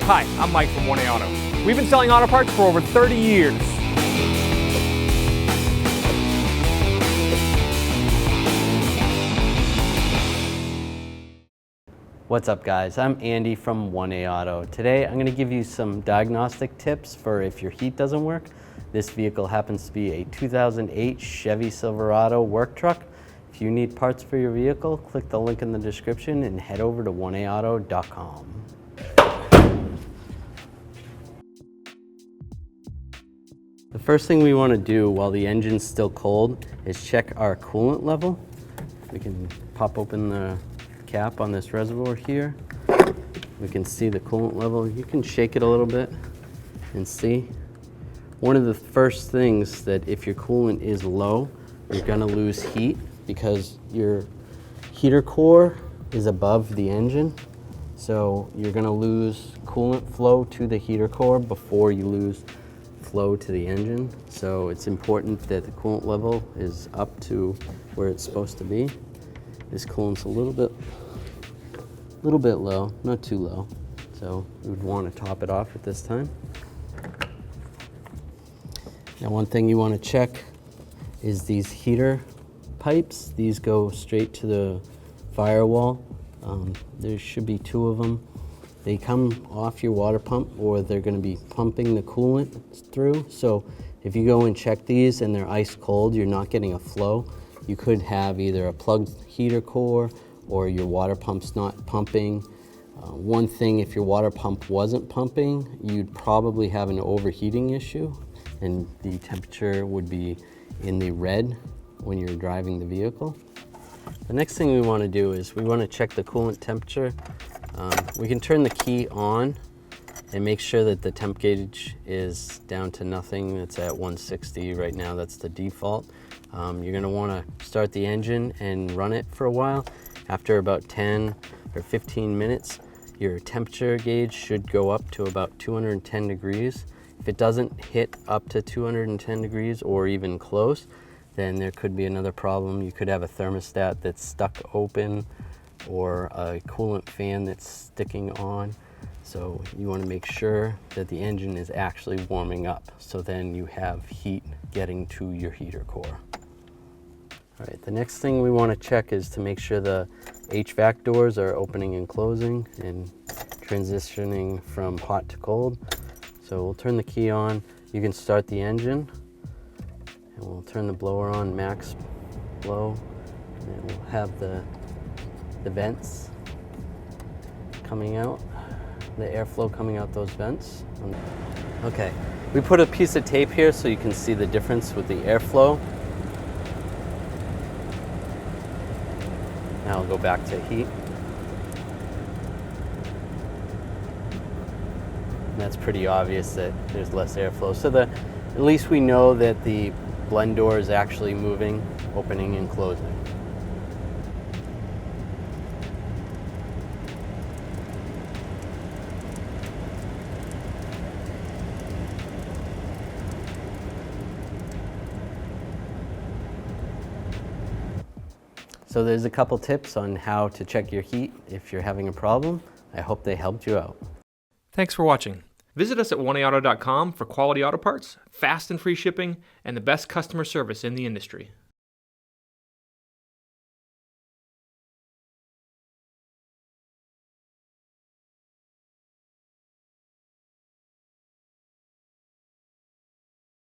Hi, I'm Mike from 1A Auto. We've been selling auto parts for over 30 years. What's up guys, I'm Andy from 1A Auto. Today I'm going to give you some diagnostic tips for if your heat doesn't work. This vehicle happens to be a 2008 Chevy Silverado work truck. If you need parts for your vehicle, click the link in the description and head over to 1aauto.com. The first thing we want to do while the engine's still cold is check our coolant level. We can pop open the cap on this reservoir here. We can see the coolant level. You can shake it a little bit and see. One of the first things that if your coolant is low, you're going to lose heat because your heater core is above the engine. So you're going to lose coolant flow to the heater core before you lose flow to the engine. So it's important that the coolant level is up to where it's supposed to be. This coolant's a little bit low, not too low. So we would want to top it off at this time. Now one thing you want to check is these heater pipes. These go straight to the firewall. There should be two of them. They come off your water pump or they're going to be pumping the coolant through. So if you go and check these and they're ice cold, you're not getting a flow. You could have either a plugged heater core or your water pump's not pumping. One thing, if your water pump wasn't pumping, you'd probably have an overheating issue and the temperature would be in the red when you're driving the vehicle. The next thing we want to do is we want to check the coolant temperature. We can turn the key on and make sure that the temp gauge is down to nothing. It's at 160 right now, that's the default. You're going to want to start the engine and run it for a while. After about 10 or 15 minutes, your temperature gauge should go up to about 210 degrees. If it doesn't hit up to 210 degrees or even close, then there could be another problem. You could have a thermostat that's stuck open or a coolant fan that's sticking on. So you want to make sure that the engine is actually warming up, so then you have heat getting to your heater core. All right, the next thing we want to check is to make sure the HVAC doors are opening and closing and transitioning from hot to cold. So we'll turn the key on. You can start the engine and we'll turn the blower on max blow, and we'll have the vents coming out, the airflow coming out those vents. Okay, we put a piece of tape here so you can see the difference with the airflow. Now I'll go back to heat. And that's pretty obvious that there's less airflow. So at least we know that the blend door is actually moving, opening and closing. So there's a couple tips on how to check your heat if you're having a problem. I hope they helped you out. Thanks for watching. Visit us at 1aauto.com for quality auto parts, fast and free shipping, and the best customer service in the industry.